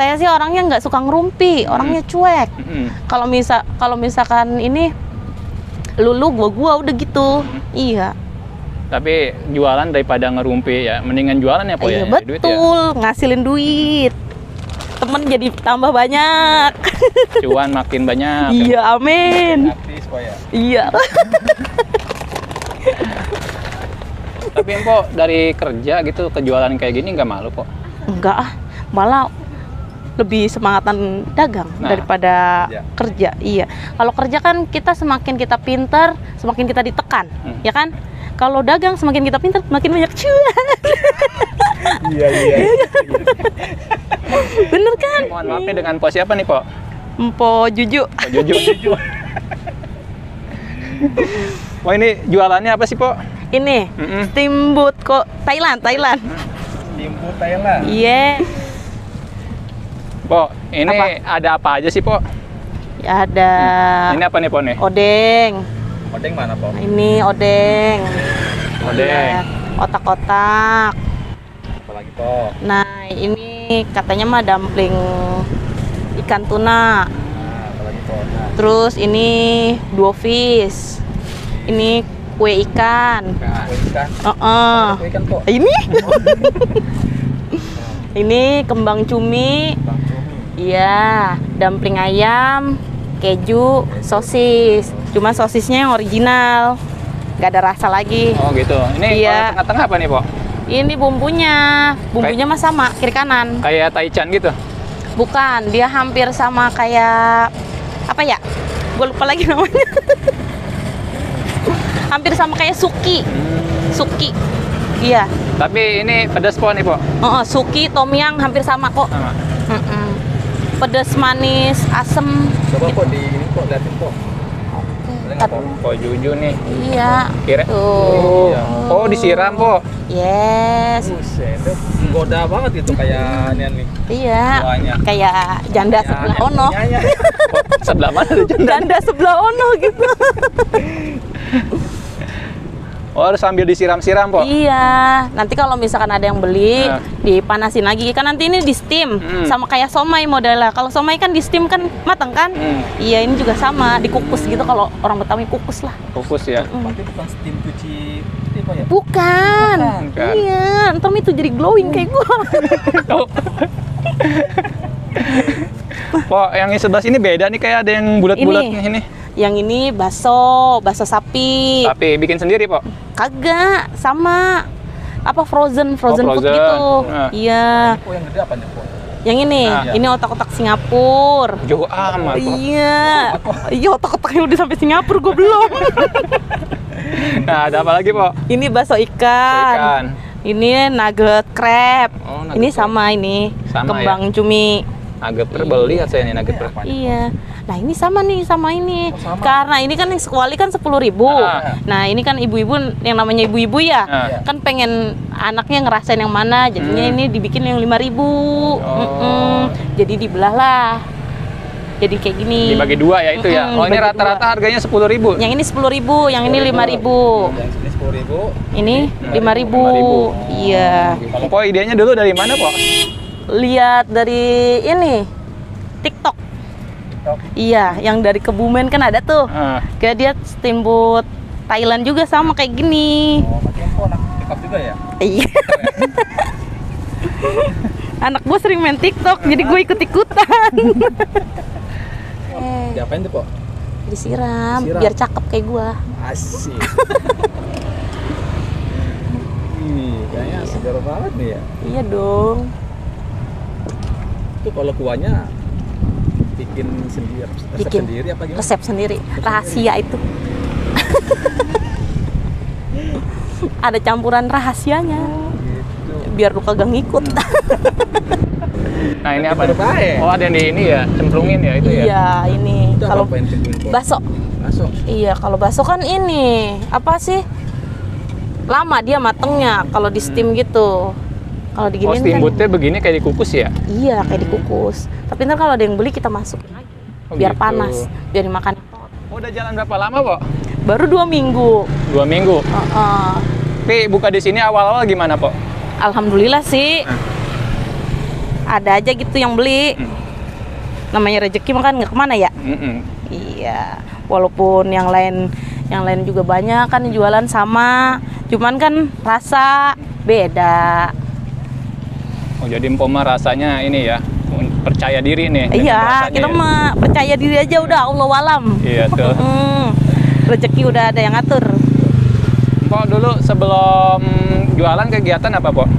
Saya sih orangnya nggak suka ngerumpi, orangnya cuek. Kalau misalkan ini lulu gua udah gitu. Iya. Tapi jualan daripada ngerumpi ya, mendingan jualan ya, Po ya. Iya, betul, ngasilin duit. Temen jadi tambah banyak. Cuan makin banyak. Iya, amin. Gratis, Po ya. Iya. Tapi Po dari kerja gitu ke jualan kayak gini nggak malu, Po? Enggak ah, malah lebih semangatan dagang daripada kerja. Iya. Kalau kerja kan kita semakin kita pinter, semakin kita ditekan, ya kan? Kalau dagang semakin kita pinter, makin banyak cuan. Iya. Bener kan? Mohon maaf nih, dengan Po siapa nih, Po? Mpo Juju. Po Juju. Oh, ini jualannya apa sih, Po? Ini steamboat kok Thailand. Steamboat Thailand. Iya. Po, ini ada apa aja sih, Po? Ya, ada. Ini apa nih, Po nih? Odeng. Odeng mana, Po? Ini odeng. Odeng. Iya, otak-otak. Apalagi, Po? Nah, ini katanya mah dumpling ikan tuna. Nah, apalagi, Po? Nah, Terus ini duo fish. Ini kue ikan. kue ikan. Kue ikan, Po. Ini? Ini kembang cumi. Bang Cumi. Iya, dumpling ayam, keju, sosis. Cuma sosisnya yang original. Nggak ada rasa lagi. Oh gitu. Ini Iya. kalau tengah-tengah apa nih, Po? Ini bumbunya mah sama, kiri kanan. Kayak taichan gitu? Bukan, dia hampir sama kayak apa ya? Gue lupa lagi namanya. Hampir sama kayak suki. Suki. Iya. Tapi ini pedas, Po nih, Po? Suki, tom yum hampir sama kok. Sama. Pedas, manis, asem. Coba, Po, di ini, Po, liatin, Po. Boleh nggak, Po? Po Juju nih. Iya. Kira. Tuh. Oh, disiram, Po. Yes. Buset, itu menggoda banget itu kayak nih. Iya. Buahnya. Kayak janda sebelah ono. Punyanya. Oh, sebelah mana tuh janda? Janda sebelah ono gitu. Oh, harus sambil disiram-siram, Po? Iya. Nanti kalau misalkan ada yang beli, dipanasin lagi. Kan nanti ini di steam, sama kayak somai modelnya. Kalau somai kan di steam kan mateng kan? Iya, ini juga sama, dikukus gitu. Kalau orang Betawi kukus lah. Fokus ya. Berarti bukan steam cuci putih, Po ya? Bukan. Bukan. Iya, ntar itu jadi glowing kayak gua. Po, yang sebelah sini beda nih, kayak ada yang bulat-bulatnya ini. Yang ini bakso sapi. Tapi bikin sendiri, Po? Kagak, sama apa frozen food frozen. gitu. Nah. Iya. Po yang gede apa nih, Po? Yang ini, Nah. ini otak-otak Singapura. Jauh amat, Po. Iya. Iya, otak-otaknya udah sampai Singapura, gue belum. Nah, ada apa lagi, Po? Ini bakso ikan. Ikan. Ini nugget crab. Oh, nugget Ini crab. sama ini. Sama Kembang cumi. Nugget baru lihat saya nih nugget. Iya. Nah, ini sama nih sama ini. Oh, sama. Karena ini kan yang sekuali kan 10.000. Nah, ini kan ibu-ibu yang namanya ibu-ibu ya. Kan pengen anaknya ngerasain yang mana, jadinya ini dibikin yang 5.000. Jadi dibelah lah. Jadi kayak gini. Dibagi dua ya itu ya. Oh, ini dibagi rata-rata dua. harganya 10.000. Yang ini 10.000, yang ini 5.000. Yang sini 10.000. Ini 5.000. 5.000. Iya. Po, idenya dulu dari mana, Po? Lihat dari ini TikTok. Iya, yang dari Kebumen kan ada tuh. Kayak dia steamboat Thailand juga sama kayak gini. Oh, berarti Po anak TikTok juga ya? Iya. Anak gue sering main TikTok, jadi gue ikut-ikutan. Diapain tuh, Po? Disiram, Disiram. biar cakep kayak gue. Asik. Kayaknya segar banget nih ya. Iya dong. Itu kalau kuahnya bikin sendiri, resep Bikin sendiri apa gimana? resep sendiri, rahasia itu. Ada campuran rahasianya, Gitu. biar lu kagak ngikut. Nah, ini apa? Baru baik. Oh, ada yang di ini ya, cemplungin ya itu ya. Iya, ini Itu kalau apa yang cemplungin, Po? bakso. Bakso. Iya, kalau bakso kan ini apa sih? Lama dia matengnya kalau di steam gitu. Kalau Oh, diginiin kan steamboatnya begini kayak dikukus ya? iya kayak dikukus. Tapi ntar kalau ada yang beli kita masukin lagi. Oh, Biar gitu. panas, biar dimakan. Oh, udah jalan berapa lama, Po? Baru 2 minggu. 2 minggu. ada aja gitu yang beli. Namanya rezeki makan nggak kemana ya. Iya, walaupun yang lain juga banyak kan jualan sama, cuman kan rasa beda. Oh, jadi Mpok mah rasanya ini ya, percaya diri nih. Iya, kita mah percaya diri aja udah, Allah walam. Iya tuh. Rezeki udah ada yang ngatur. Mpok dulu sebelum jualan kegiatan apa, Pok?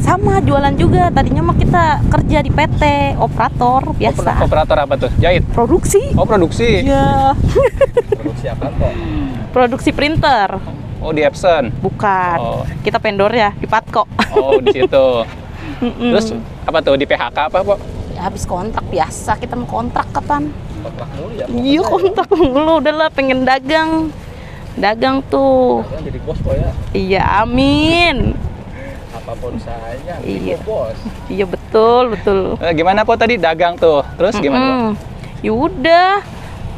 Sama jualan juga, tadinya mah kita kerja di PT, operator biasa. Operator apa tuh? Jahit? Produksi. Oh, produksi. Iya. Produksi apa kok? Produksi printer. Oh, di Epson. Bukan. Oh. Kita vendor ya di Patko. Oh, di situ. Terus apa tuh di PHK apa, Pok? Ya, habis kontrak biasa, kita mau kontrak kapan? Kontrak dulu ya. Iya, kontrak mulu, udahlah pengen dagang. Dagang tuh. Dagang jadi bos kok ya. Iya, amin. Apapun usahanya, Iya. bos. Iya, betul. Gimana, Pok, tadi dagang tuh? Terus gimana, Pok? Ya udah,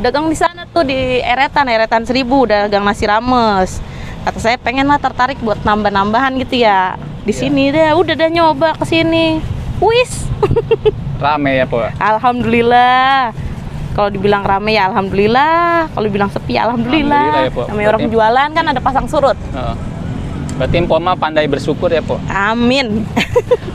dagang di sana tuh di Eretan 1000, dagang nasi rames. Kata saya pengen lah tertarik buat nambah-nambahan gitu ya. Di sini deh, udah nyoba ke sini. Wis. Rame ya, Pok? Alhamdulillah. Kalau dibilang rame ya alhamdulillah, kalau dibilang sepi ya alhamdulillah. Alhamdulillah ya, Pok. Namanya orang jualan kan ada pasang surut. Berarti Mpok mah pandai bersyukur ya, Pok? Amin.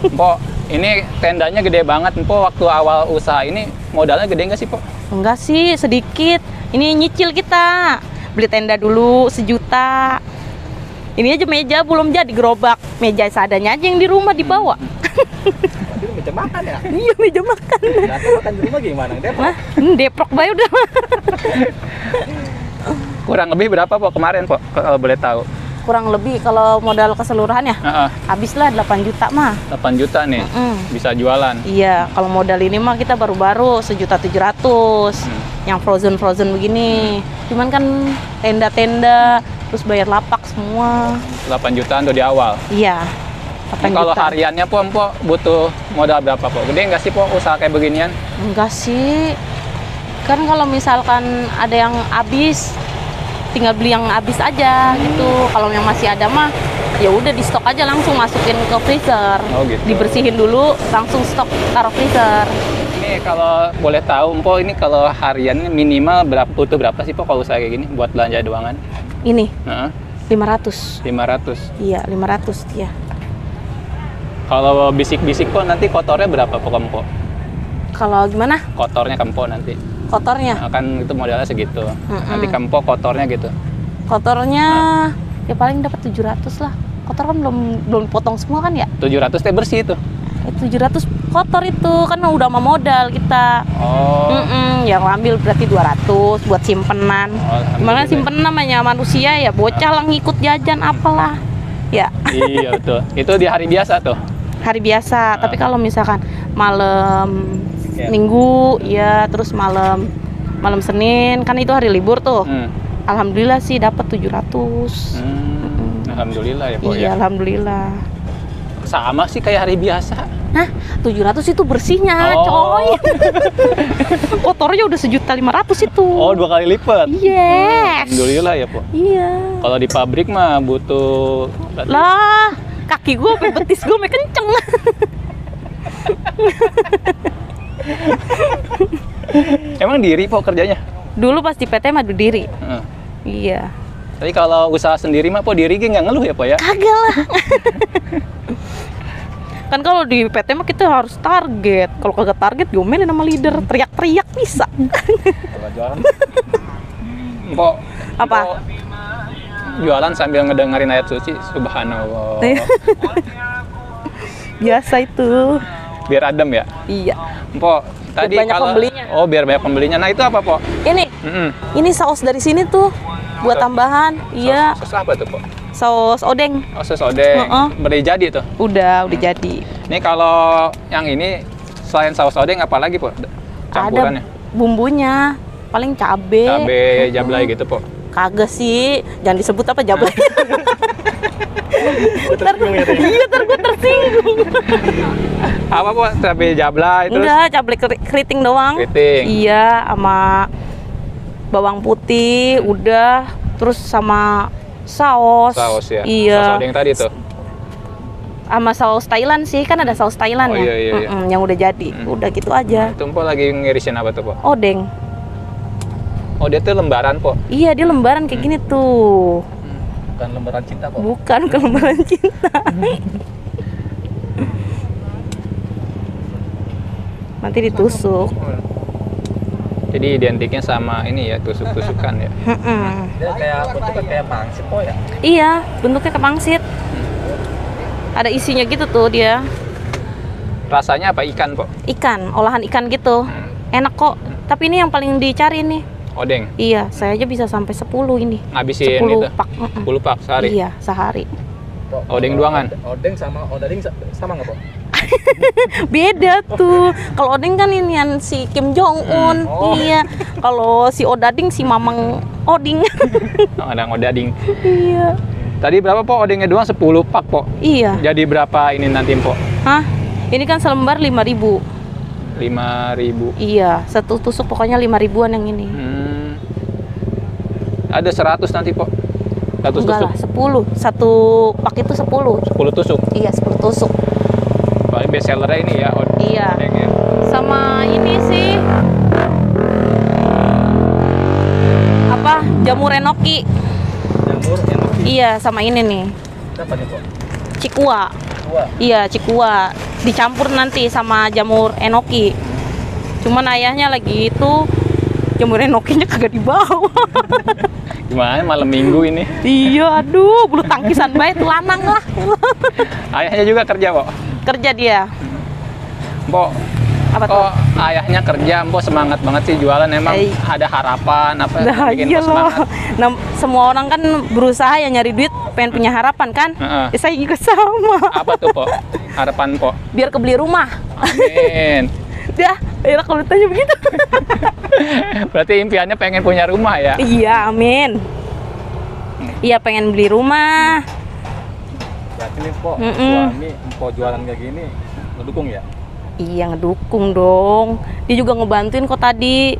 Mpok, ini tendanya gede banget. Mpok waktu awal usaha ini modalnya gede nggak sih, Pok? Enggak sih, sedikit. Ini nyicil kita. Beli tenda dulu 1 juta. Ini aja meja belum jadi gerobak. Meja seadanya aja yang di rumah dibawa. Berarti lu meja makan ya? Iya, meja makan. Nanti makan di rumah gimana? Depok? Nah, Deprok bae udah. Kurang lebih berapa, Pok, kemarin, Pok? Kalau boleh tahu. Kurang lebih kalau modal keseluruhan ya, habislah 8 juta mah. 8 juta nih, bisa jualan. Iya, kalau modal ini mah kita baru-baru 1.700.000. Yang frozen begini. Cuman kan tenda-tenda, terus bayar lapak semua. 8 jutaan tuh di awal. Iya. 8 Kalau juta. hariannya, Pok, butuh modal berapa, Pok? Gede nggak sih, Pok, usaha kayak beginian? Enggak sih. Kan kalau misalkan ada yang habis, tinggal beli yang habis aja gitu. Kalau yang masih ada mah ya udah di stok aja, langsung masukin ke freezer. Oh, gitu. Dibersihin dulu, langsung stok taruh freezer. Ini kalau boleh tahu, Mpok, ini kalau hariannya minimal butuh berapa sih, Pok, kalau usaha kayak gini buat belanja doangan? Ini Heeh. 500. 500. Iya, 500 dia. Kalau bisik-bisik, Pok, nanti kotornya berapa, Pok, Mpok? Kalau gimana? Kotornya Mpok nanti. Kotornya? Nah, kan itu modalnya segitu. Nanti Mpok kotornya gitu. Kotornya ya paling dapat 700 lah. Kotor kan belum potong semua kan ya? 700 teh bersih itu. 700 kotor itu kan udah sama modal kita. Oh. Yang ambil berarti 200 buat simpenan. Gimana simpenan namanya manusia ya, bocah lah ngikut jajan apalah. Ya. Iya betul. Itu di hari biasa tuh. Hari biasa, tapi kalau misalkan malam Minggu ya, terus malam Senin kan itu hari libur tuh. Alhamdulillah sih dapat 700. Alhamdulillah ya, Pok. Iya, ya. Alhamdulillah. Sama sih kayak hari biasa. Nah, 700 itu bersihnya, coy. Kotornya udah 1.500.000 itu. Oh, 2 kali lipat. Yes. Alhamdulillah ya, Pok. Iya. Kalau di pabrik mah butuh Lah, kaki gue sampai betis gue sampai kenceng. Emang diri, Pok, kerjanya? Dulu pas di PT mah berdiri. Iya. Tapi kalau usaha sendiri mah, Pok, diri nggak ngeluh ya, Pok, ya? Kagak lah. Kan kalau di PT mah kita harus target. Kalau kagak target diomelin sama leader, teriak-teriak bisa. Kalau jualan Pok, Apa? Pok, jualan sambil ngedengerin ayat suci, subhanallah. Biasa itu. Biar adem ya? Iya. Pok, tadi banyak kalau pembelinya. Oh, biar banyak pembelinya. Nah, itu apa, Pok? Ini saus dari sini tuh buat tambahan. Iya. Sos apa tuh, Pok? Saus odeng. Oh, sos odeng. Beli jadi tuh. Udah jadi. Ini kalau yang ini selain saus odeng apa lagi, Pok? Campurannya? Ada bumbunya. Paling cabe. Cabe jablay gitu, Pok. Kagak sih. Jangan disebut apa jablay. Iya, ntar gue tersinggung. Apa, Pok? Cabe jablay terus? Enggak, cabai keriting doang. Keriting. Iya, sama bawang putih, udah. Terus sama saus. Saus ya? Iya. Saus odeng tadi tuh? sama saus Thailand sih, kan ada saus Thailand Oh, ya. iya, iya, iya. Yang udah jadi. Udah gitu aja. Itu Mpok lagi ngirisin apa tuh, Pok? Odeng. Oh, dia tuh lembaran, Pok. Iya, dia lembaran kayak gini tuh. Bukan lembaran cinta kok. Bukan lembaran cinta. Nanti ditusuk. Jadi identiknya sama ini ya, tusuk-tusukan ya. Dia kayak bentuknya kayak pangsit kok ya. Iya, bentuknya kayak pangsit. Ada isinya gitu tuh dia. Rasanya apa? Ikan, Pok? Ikan, olahan ikan gitu. Enak kok. Tapi ini yang paling dicari nih. Odeng. Iya, saya aja bisa sampai 10 ini. Ngabisin 10 itu. pak. 10 pak sehari. Iya, sehari. Pok, Odeng kalau doangan? Odeng sama odading sama nggak, Pok? Beda tuh. Kalau odeng kan inian si Kim Jong Un. Oh. Iya. Kalau si Odading si Mamang Oding. Ada odading. Iya. Tadi berapa, Pok? Odengnya doang 10 pak, Pok. Iya. Jadi berapa ini nanti, Pok? Hah? Ini kan selembar 5.000. 5.000. Iya, satu tusuk pokoknya 5.000-an yang ini. Ada 100 nanti, Pok. 100 Enggak tusuk. lah, 10. Satu pak itu 10. 10 tusuk. Iya, 10 tusuk. Paling best sellernya ini ya, Iya. odengnya. Sama ini sih. Apa? Jamur enoki. Jamur enak. Iya, sama ini nih. Berapa nih, Pok? Cikua. Dua. Iya, cikua. Dicampur nanti sama jamur enoki. Cuman ayahnya lagi itu jamur enokinya kagak dibawa. Gimana malam minggu ini? Iya, aduh, bulu tangkisan baik lanang lah. Ayahnya juga kerja, Pok. Kerja dia. Pok, Apa tuh? kok ayahnya kerja, Mpok semangat banget sih jualan. Emang ada harapan apa Nah, bikin iya Mpok loh. semangat? Nah, semua orang kan berusaha ya nyari duit, pengen punya harapan kan? Heeh. Ya, saya juga sama. Apa tuh, Pok? Harapan, Pok? Biar kebeli rumah. Amin. Dah, ya kalau ditanya begitu. Berarti impiannya pengen punya rumah ya? Iya, amin. Iya, pengen beli rumah. Berarti nih, Pok, Mm-mm. suami Mpok jualan kayak gini ngedukung ya? Iya, ngedukung dong. Dia juga ngebantuin kok tadi.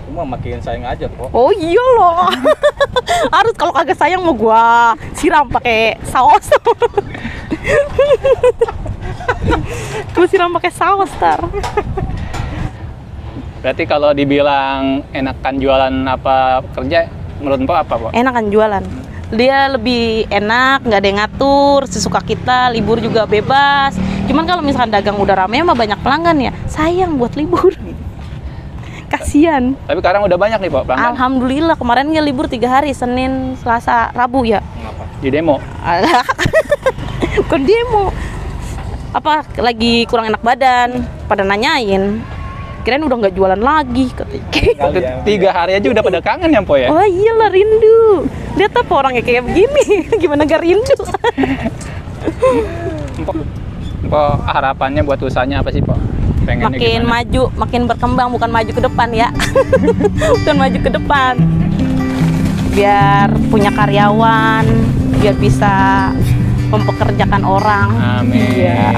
Cuma makin sayang aja, Pok. Oh iya loh. Harus, kalau kagak sayang mau gua siram pakai saus. Gua siram pakai saus tar. Berarti kalau dibilang enakan jualan apa kerja, menurut Mpok apa, Pok? Enak kan jualan. Dia lebih enak, nggak ada yang ngatur, sesuka kita, libur juga bebas. Cuman kalau misalkan dagang udah rame mah banyak pelanggan ya, sayang buat libur. Kasian. Tapi sekarang udah banyak nih, Pok, pelanggan. Alhamdulillah, kemarin nggak libur 3 hari, Senin, Selasa, Rabu ya. Kenapa? Di demo. Alah. Bukan demo. Apa lagi kurang enak badan, pada nanyain. Kirain udah nggak jualan lagi katanya. Itu 3 hari aja udah pada kangen ya, Mpok ya? Oh iyalah, rindu. Lihat apa orangnya kayak begini. Gimana gak rindu? Mpok harapannya buat usahanya apa sih, Pok? Pengennya Makin gimana? maju, makin berkembang, bukan maju ke depan ya. Bukan maju ke depan. Biar punya karyawan, biar bisa mempekerjakan orang. Amin. Iya.